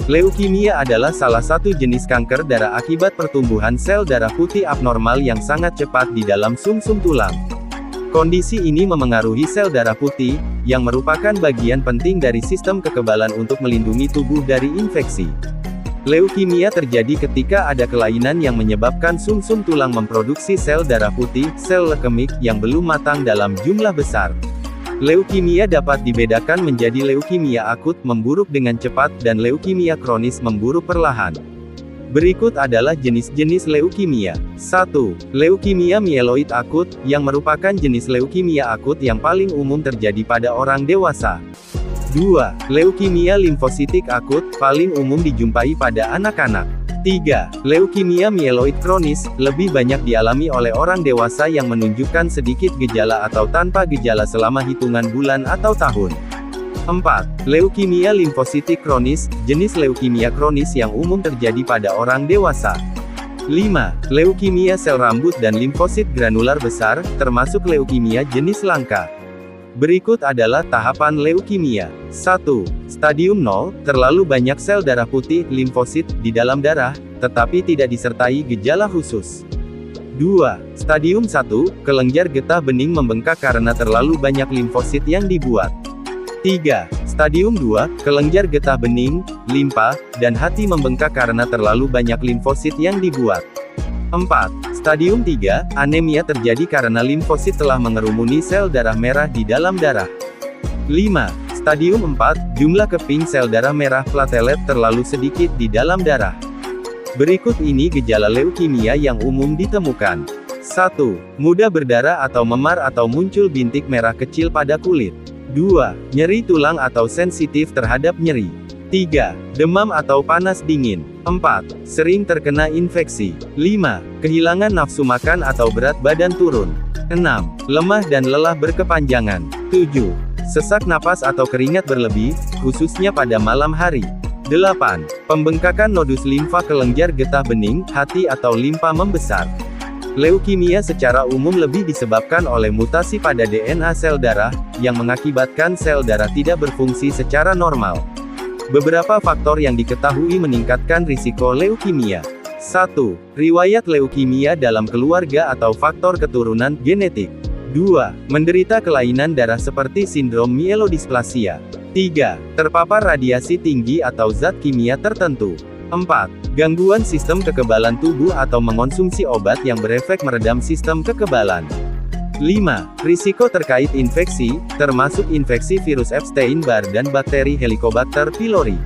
Leukemia adalah salah satu jenis kanker darah akibat pertumbuhan sel darah putih abnormal yang sangat cepat di dalam sumsum tulang. Kondisi ini memengaruhi sel darah putih, yang merupakan bagian penting dari sistem kekebalan untuk melindungi tubuh dari infeksi. Leukemia terjadi ketika ada kelainan yang menyebabkan sumsum tulang memproduksi sel darah putih, sel leukemik, yang belum matang dalam jumlah besar. Leukemia dapat dibedakan menjadi leukemia akut, memburuk dengan cepat, dan leukemia kronis, memburuk perlahan. Berikut adalah jenis-jenis leukemia. 1. Leukemia mieloid akut, yang merupakan jenis leukemia akut yang paling umum terjadi pada orang dewasa. 2. Leukemia limfositik akut, paling umum dijumpai pada anak-anak. 3. Leukemia mieloid kronis, lebih banyak dialami oleh orang dewasa yang menunjukkan sedikit gejala atau tanpa gejala selama hitungan bulan atau tahun. 4. Leukemia limfositik kronis, jenis leukemia kronis yang umum terjadi pada orang dewasa. 5. Leukemia sel rambut dan limfosit granular besar, termasuk leukemia jenis langka. Berikut adalah tahapan leukemia. 1. Stadium 0, terlalu banyak sel darah putih, limfosit, di dalam darah, tetapi tidak disertai gejala khusus. 2. Stadium 1, kelenjar getah bening membengkak karena terlalu banyak limfosit yang dibuat. 3. Stadium 2, kelenjar getah bening, limpa, dan hati membengkak karena terlalu banyak limfosit yang dibuat. 4. Stadium 3, anemia terjadi karena limfosit telah mengerumuni sel darah merah di dalam darah. 5. Stadium 4, jumlah keping sel darah merah platelet terlalu sedikit di dalam darah. Berikut ini gejala leukemia yang umum ditemukan. 1. Mudah berdarah atau memar atau muncul bintik merah kecil pada kulit. 2. Nyeri tulang atau sensitif terhadap nyeri. 3. Demam atau panas dingin. 4. Sering terkena infeksi. 5. Kehilangan nafsu makan atau berat badan turun. 6. Lemah dan lelah berkepanjangan. 7. Sesak napas atau keringat berlebih, khususnya pada malam hari. 8. Pembengkakan nodus limfa kelenjar getah bening, hati atau limpa membesar. Leukemia secara umum lebih disebabkan oleh mutasi pada DNA sel darah, yang mengakibatkan sel darah tidak berfungsi secara normal. Beberapa faktor yang diketahui meningkatkan risiko leukemia. 1. Riwayat leukemia dalam keluarga atau faktor keturunan genetik. 2. Menderita kelainan darah seperti sindrom mielodisplasia. 3. Terpapar radiasi tinggi atau zat kimia tertentu. 4. Gangguan sistem kekebalan tubuh atau mengonsumsi obat yang berefek meredam sistem kekebalan. 5. Risiko terkait infeksi, termasuk infeksi virus Epstein-Barr dan bakteri Helicobacter pylori.